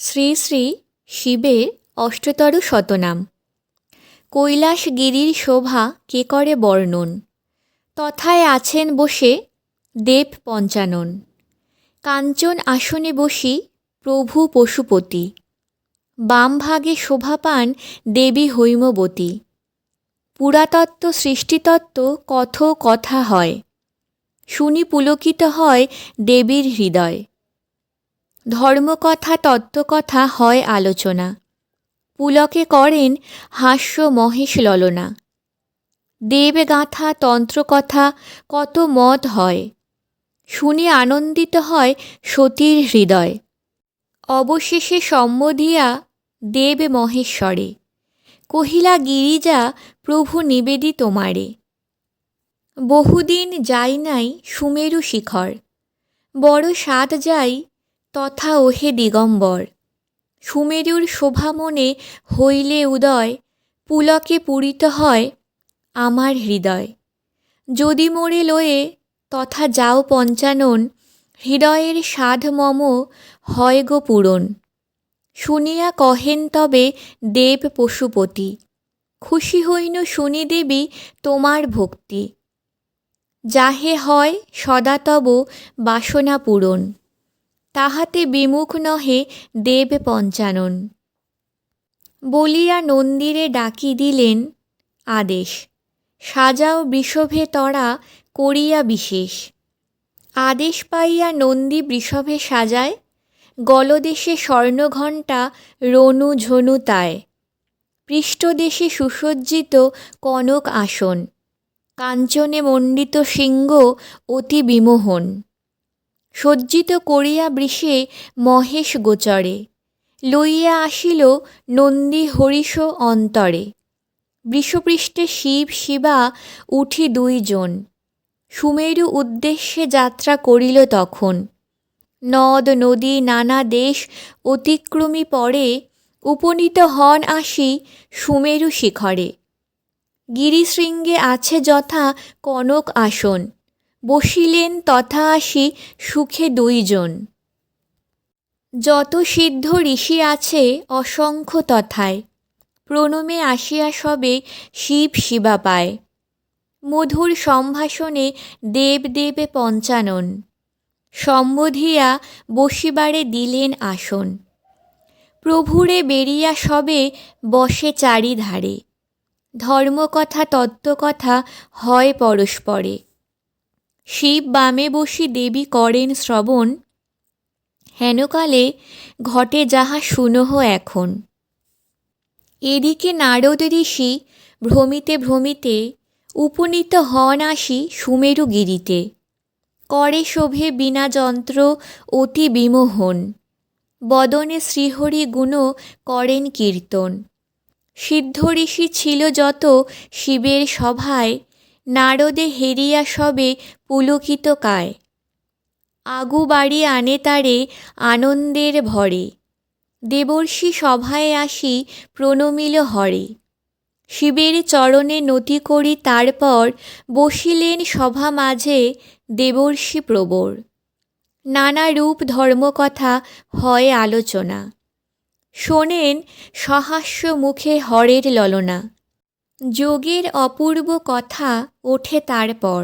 শ্রী শ্রী শিবের অষ্টতর শতনাম। কৈলাসগিরির শোভা কে করে বর্ণন, তথায় আছেন বসে দেব পঞ্চানন। কাঞ্চন আসনে বসি প্রভু পশুপতি, বাম ভাগে শোভা পান দেবী হৈমবতী। পুরাতত্ত্ব সৃষ্টিতত্ত্ব কত কথা হয়, শুনি পুলকিত হয় দেবীর হৃদয়। ধর্মকথা তত্ত্বকথা হয় আলোচনা, পুলকে করেন হাস্য মহেশ ললনা। দেবগাথা তন্ত্রকথা কত মত হয়, শুনে আনন্দিত হয় সতীর হৃদয়। অবশেষে সম্মোধিয়া দেব মহেশ্বরে, কহিলা গিরিজা প্রভু নিবেদি তোমারে। বহুদিন যাই নাই সুমেরু শিখর, বড় সাধ যাই তথা ওহে দিগম্বর। সুমেরুর শোভা মনে হইলে উদয়, পুলকে পূরিত হয় আমার হৃদয়। যদি মোরে লয়ে তথা যাও পঞ্চানন, হৃদয়ের সাধ মম হয় গো পূরণ। শুনিয়া কহেন তবে দেব পশুপতি, খুশি হইন শুনি দেবী তোমার ভক্তি। যাহে হয় সদা তব বাসনা পূরণ, তাহাতে বিমুখ নহে দেব পঞ্চানন। বলিয়া নন্দীরে ডাকি দিলেন আদেশ, সাজাও বৃষভে তরা করিয়া বিশেষ। আদেশ পাইয়া নন্দী বৃষভে সাজায়, গলদেশে স্বর্ণঘণ্টা রণু ঝনু তায়। পৃষ্ঠদেশে সুসজ্জিত কনক আসন, কাঞ্চনে মণ্ডিত শৃঙ্গ অতি বিমোহন। সজ্জিত করিয়া বৃষে মহেশ গোচরে, লইয়া আসিল নন্দী হরিষ অন্তরে। বৃষপৃষ্ঠে শিব শিবা উঠি দুইজন, সুমেরু উদ্দেশ্যে যাত্রা করিল তখন। নদ নদী নানা দেশ অতিক্রমী পরে, উপনীত হন আসি সুমেরু শিখরে। গিরিশৃঙ্গে আছে যথা কনক আসন, বসিলেন তথা আসি সুখে দুইজন। যত সিদ্ধ ঋষি আছে অসংখ্য তথায়, প্রণমে আসিয়া সবে শিব শিবা পায়। মধুর সম্ভাষণে দেব দেবে পঞ্চানন, সম্বোধিয়া বসিবারে দিলেন আসন। প্রভুরে বেরিয়া সবে বসে চারিধারে, ধর্মকথা তত্ত্বকথা হয় পরস্পরে। শিব বামে বসি দেবী করেন শ্রবণ, হেনকালে ঘটে যাহা শুনহ এখন। এদিকে নারদ ঋষি ভ্রমিতে ভ্রমিতে, উপনীত হন আসি সুমেরু গিরিতে। করে শোভে বীণা যন্ত্র অতি বিমোহন, বদনে শ্রীহরি গুণ করেন কীর্তন। সিদ্ধ ঋষি ছিল যত শিবের সভায়, নারদে হেরিয়া সবে পুলকিত কায়। আগু বাড়ি আনে তারে আনন্দের ভরে, দেবর্ষি সভায় আসি প্রণমিল হরে। শিবের চরণে নতি করি তারপর, বসিলেন সভা মাঝে দেবর্ষি প্রবর। নানা রূপ ধর্মকথা হয় আলোচনা, শোনেন সহাস্য মুখে হরের ললনা। যোগের অপূর্ব কথা ওঠে তারপর,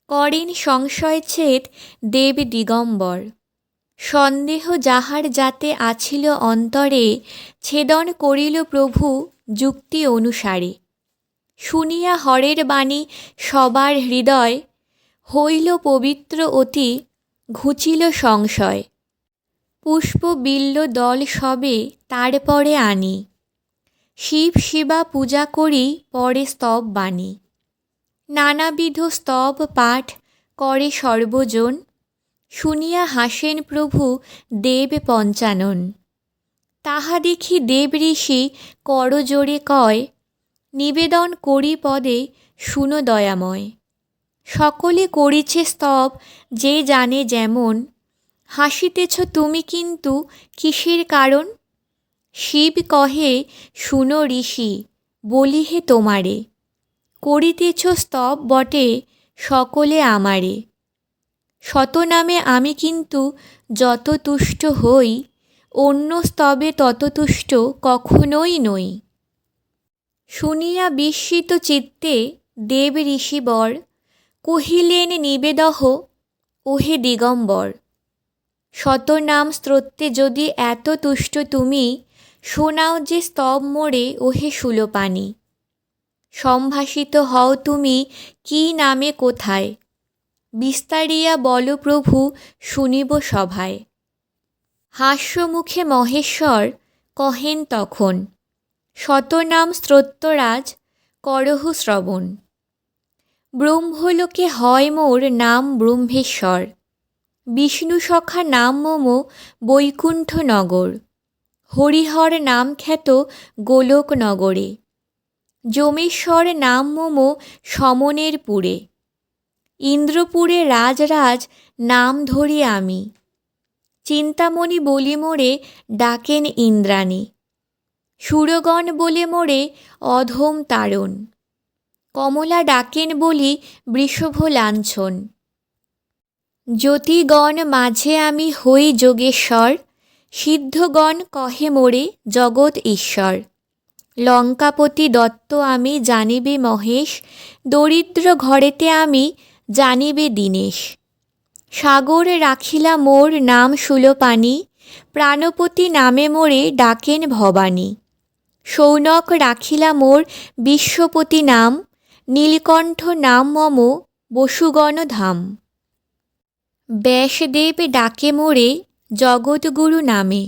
করেন সংশয়চ্ছেদ দেব দিগম্বর। সন্দেহ যাহার যাতে আছিল অন্তরে, ছেদন করিল প্রভু যুক্তি অনুসারে। শুনিয়া হরের বাণী সবার হৃদয়, হইল পবিত্র অতি ঘুচিল সংশয়। পুষ্প বিল্ল দল সবে তারপরে আনি, শিব শিবা পূজা করি পরে স্তব বাণী। নানাবিধ স্তব পাঠ করে সর্বজন, শুনিয়া হাসেন প্রভু দেব পঞ্চানন। তাহা দেখি দেব ঋষি করজোড়ে কয়, নিবেদন করি পদে শুনো দয়াময়। সকলে করিছে স্তব যে জানে যেমন, হাসিতেছ তুমি কিন্তু কিসের কারণ। শিব কহে শুনো ঋষি বলি হে তোমারে, করিতেছ স্তব বটে সকলে আমারে। শতনামে আমি কিন্তু যত তুষ্ট হই, অন্য স্তবে তত তুষ্ট কখনোই নই। শুনিয়া বিস্মিত চিত্তে দেব ঋষিবর কহিলেন নিবেদহ ওহে দিগম্বর। শতনাম স্তোত্রে যদি এত তুষ্ট তুমি, শোনাও যে স্তব মোরে ওহে শূলপাণি। সম্ভাষিত হও তুমি কি নামে কোথায়, বিস্তারিয়া বল প্রভু শুনিব সভায়। হাস্যমুখে মহেশ্বর কহেন তখন, শতনাম স্তোত্ররাজ করহু শ্রবণ। ব্রহ্মলোকে হয় মোর নাম ব্রহ্মেশ্বর, বিষ্ণু সখা নাম মম বৈকুণ্ঠ নগর। হরিহর নাম খ্যাত গোলক নগরে, যমেশ্বর নাম মম সমনের পুরে। ইন্দ্রপুরে রাজরাজ নাম ধরি আমি, চিন্তামণি বলি মোরে ডাকেন ইন্দ্রাণী। সুরগণ বলে মোরে অধম তারণ, কমলা ডাকেন বলি বৃষভ লাঞ্ছন। জ্যোতিগণ মাঝে আমি হই যোগেশ্বর, সিদ্ধগণ কহে মোরে জগৎ ঈশ্বর। লঙ্কাপতি দত্ত আমি জানিবে মহেশ, দরিদ্র ঘরেতে আমি জানিবে দীনেশ। সাগর রাখিলা মোর নাম শূলপাণি, প্রাণপতি নামে মোরে ডাকেন ভবানী। শৌনক রাখিলা মোর বিশ্বপতি নাম, নীলকণ্ঠ নাম মম বসুগণ ধাম। ব্যাসদেব ডাকে মোরে জগৎগুরু নামে,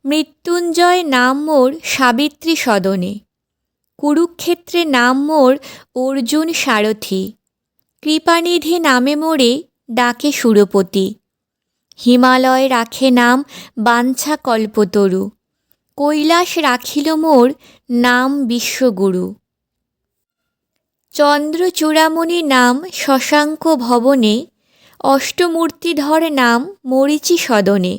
মৃত্যুঞ্জয় নাম মোর সাবিত্রী সদনে। কুরুক্ষেত্রে নাম মোর অর্জুন সারথি, কৃপানিধি নামে মোরে ডাকে সুরপতি। হিমালয় রাখে নাম বাঞ্ছা কল্পতরু, কৈলাস রাখিল মোর নাম বিশ্বগুরু। চন্দ্রচূড়ামণি নাম শশাঙ্ক ভবনে, অষ্টমূর্তিধর নাম মরীচি সদনে।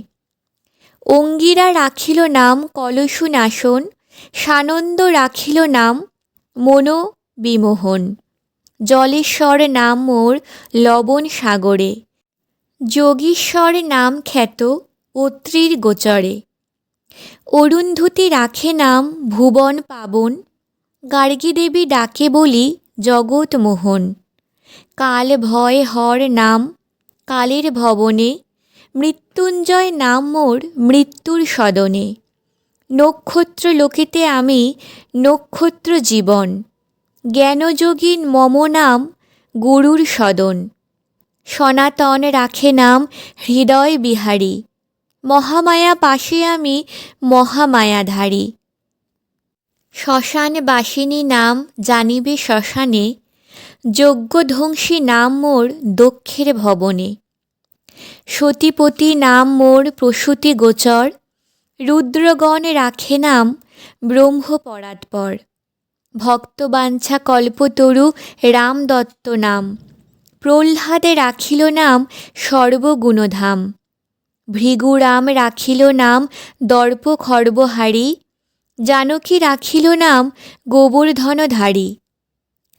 অঙ্গিরা রাখিল নাম কলসুনাশন, সানন্দ রাখিল নাম মনো বিমোহন। জলেশ্বর নাম মোর লবণ সাগরে, যোগীশ্বর নাম খ্যাত অত্রির গোচরে। অরুন্ধতী রাখে নাম ভুবন পাবন, গার্গীদেবী ডাকে বলি জগৎ মোহন। কাল ভয় হর নাম কালের ভবনে, মৃত্যুঞ্জয় নাম মোর মৃত্যুর সদনে। নক্ষত্র লোকেতে আমি নক্ষত্র জীবন, জ্ঞানযোগীন মম নাম গুরুর সদন। সনাতন রাখে নাম হৃদয় বিহারী, মহামায়া পাশে আমি মহামায়াধারী। শ্মশানবাসিনী নাম জানিবে শ্মশানে, যজ্ঞধ্বংসী নাম মোর দক্ষের ভবনে। সতীপতি নাম মোর প্রসূতি গোচর, রুদ্রগণ রাখে নাম ব্রহ্মপরাৎপর। ভক্তবাঞ্ছা কল্পতরু রামদত্ত নাম, প্রহ্লাদে রাখিল নাম সর্বগুণধাম। ভৃগুরাম রাখিল নাম দর্প খর্বহারি, জানকী রাখিল নাম গোবর্ধনধারী।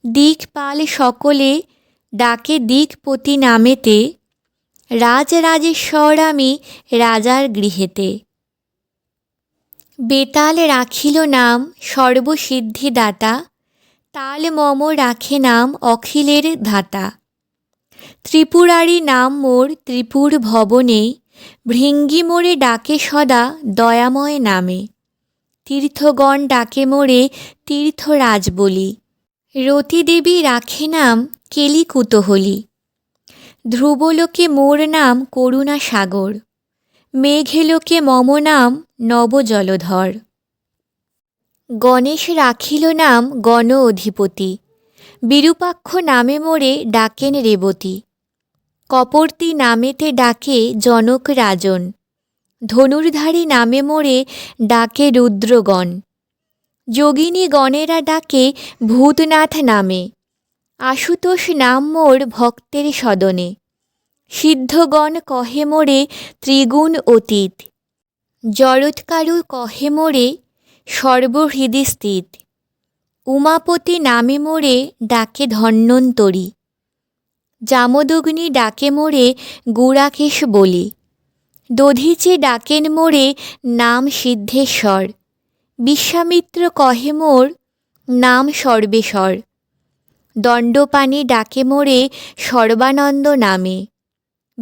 দিকপাল সকলে ডাকে দিকপতি নামেতে, রাজরাজেশ্বর আমি রাজার গৃহেতে। বেতাল রাখিল নাম সর্বসিদ্ধিদাতা, তাল মম রাখে নাম অখিলের ধাতা। ত্রিপুরারি নাম মোর ত্রিপুর ভবনে, ভৃঙ্গি মোরে ডাকে সদা দয়াময় নামে। তীর্থগণ ডাকে মোরে তীর্থরাজ বলি, রতিদেবী রাখে নাম কেলি কুতূহলী। ধ্রুবলোকে মোর নাম করুণা সাগর, মেঘেলোকে মম নাম নবজলধর। গণেশ রাখিল নাম গণ অধিপতি, বিরূপাক্ষ নামে মোরে ডাকেন রেবতী। কপর্তি নামেতে ডাকে জনক রাজন, ধনুর্ধারী নামে মোরে ডাকে রুদ্রগণ। যোগিনী গণেরা ডাকে ভূতনাথ নামে, আশুতোষ নাম মোর ভক্তের সদনে। সিদ্ধগণ কহে মোরে ত্রিগুণ অতীত, জরৎকারু কহে মোরে সর্বহৃদি স্থিত। উমাপতি নামে মোরে ডাকে ধন্বন্তরী, জামদগ্নি ডাকে মোরে গুড়াকেশ বলি। দধিচি ডাকেন মোরে নাম সিদ্ধেশ্বর। বিশ্বামিত্র কহে মোর নাম সর্বেশ্বর। দণ্ডপাণি ডাকে মোরে সর্বানন্দ নামে।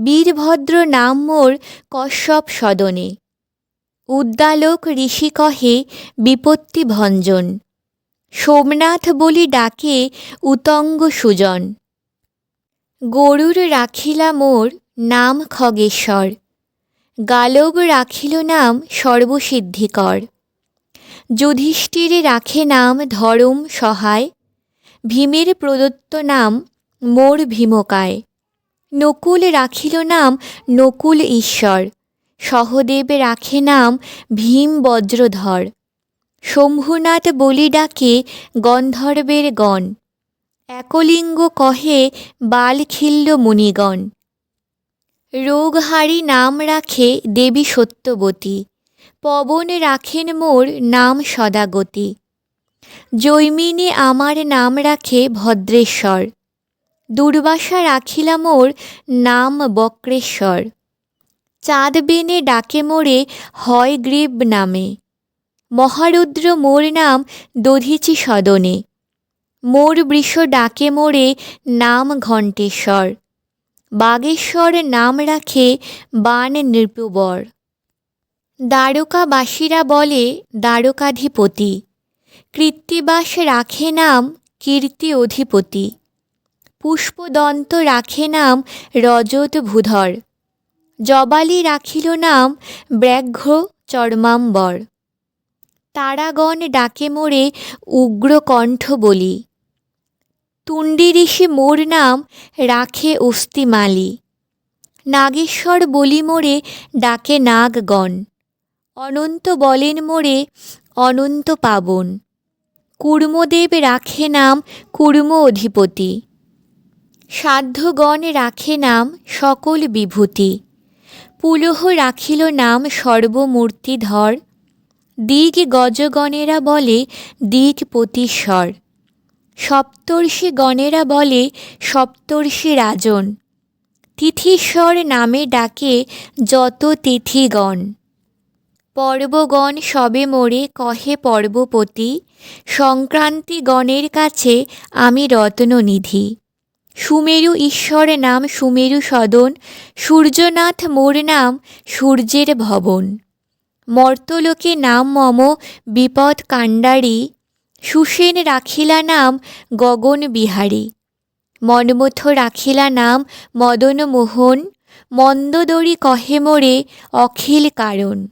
বীরভদ্র নাম মোর কশ্যপ সদনে। উদ্দালক ঋষি কহে বিপত্তি ভঞ্জন। সোমনাথ বলি ডাকে উতঙ্গ সুজন। গরুর রাখিলা মোর নাম খগেশ্বর। গালব রাখিল নাম সর্বসিদ্ধিকর। যুধিষ্ঠিরে রাখে নাম ধরম সহায়। ভীমের প্রদত্ত নাম মোর ভীমকায়। নকুল রাখিল নাম নকুল ঈশ্বর। সহদেব রাখে নাম ভীম বজ্রধর। শম্ভুনাথ বলি ডাকে গন্ধর্বের গণ। একলিঙ্গ কহে বালখিল্য মুনিগণ। রোগহারি নাম রাখে দেবী সত্যবতী। পবন রাখেন মোর নাম সদাগতি। জৈমিনী আমার নাম রাখে ভদ্রেশ্বর। দুর্বাসা রাখিলা মোর নাম বক্রেশ্বর। চাঁদ বেনে ডাকে মোরে হয়গ্রীব নামে। মহারুদ্র মোর নাম দধিচি সদনে। মোর বৃষ ডাকে মোরে নাম ঘণ্টেশ্বর। বাগেশ্বর নাম রাখে বাণ নৃপবর। দ্বারকাবাসীরা বলে দ্বারকাধিপতি। কৃত্তিবাস রাখে নাম কীর্তি অধিপতি। পুষ্পদন্ত রাখে নাম রজত ভূধর। জবালি রাখিল নাম ব্যাঘ্র চর্মাম্বর। তারাগণ ডাকে মোরে উগ্রকণ্ঠ বলি। তুণ্ডী ঋষি মোর নাম রাখে অস্তিমালি। নাগেশ্বর বলি মোরে ডাকে নাগগণ। অনন্ত বলেন মোরে অনন্ত পাবন। কূর্মদেব রাখে নাম কূর্ম অধিপতি। সাধ্যগণ রাখে নাম সকল বিভূতি। পুলহ রাখিল নাম সর্বমূর্তিধর। দিগ গজগণেরা বলে দিগপতিশ্বর। সপ্তর্ষি গণেরা বলে সপ্তর্ষি রাজন। তিথিশ্বর নামে ডাকে যত তিথিগণ। পর্বগণ সবে মোরে কহে পর্বপতি। সংক্রান্তি গণের কাছে আমি রত্ননিধি। সুমেরু ঈশ্বর নাম সুমেরু সদন। সূর্যনাথ মোর নাম সূর্যের ভবন। মর্তলোকে নাম মম বিপদ কাণ্ডারি। সুসেন রাখিলা নাম গগন বিহারী। মন্মথ রাখিলা নাম মদন মোহন। মন্দোদরী কহে মোরে অখিল কারণ।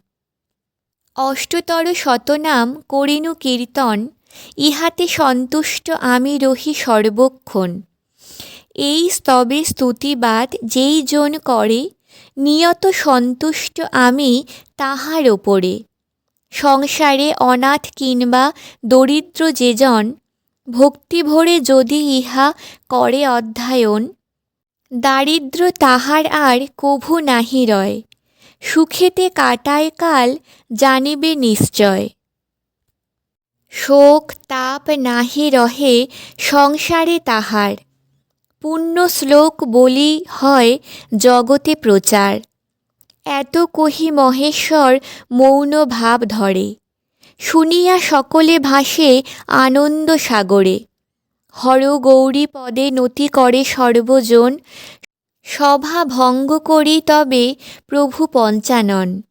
অষ্টতর শতনাম করিনু কীর্তন। ইহাতে সন্তুষ্ট আমি রহি সর্বক্ষণ। এই স্তবে স্তুতিবাদ যেই জন করে। নিয়ত সন্তুষ্ট আমি তাহার ওপরে। সংসারে অনাথ কিংবা দরিদ্র যেজন। ভক্তি ভরে যদি ইহা করে অধ্যয়ন। দারিদ্র তাহার আর কভু নাহি রয়। সুখেতে কাটায় কাল জানিবে নিশ্চয়। শোক তাপ নাহি রহে সংসারে তাহার। পুণ্য শ্লোক বলি হয় জগতে প্রচার। এত কহি মহেশ্বর মৌন ভাব ধরে। শুনিয়া সকলে ভাসে আনন্দ সাগরে। হর গৌরী পদে নতি করে সর্বজন। সভা ভঙ্গ করি তবে প্রভু পঞ্চানন।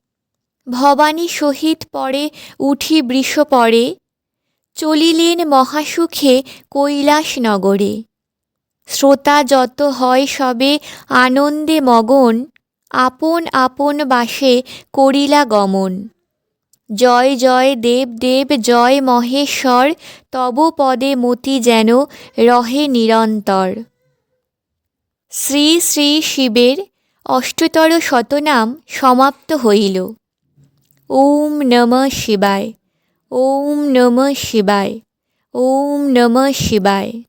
ভবানী সহিত পরে উঠি বৃষ পরে। চলিলেন মহাসুখে কৈলাস নগরে। শ্রোতা যত হয় সবে আনন্দে মগন। আপন আপন বাসে করিলা গমন। জয় জয় দেব দেব জয় মহেশ্বর। তব পদে মতি যেন রহে নিরন্তর। শ্রী শ্রী শিবের অষ্টতর শতনাম সমাপ্ত হইল। ওম নমঃ শিবায়। ওম নমঃ শিবায়। ওম নমঃ শিবায়।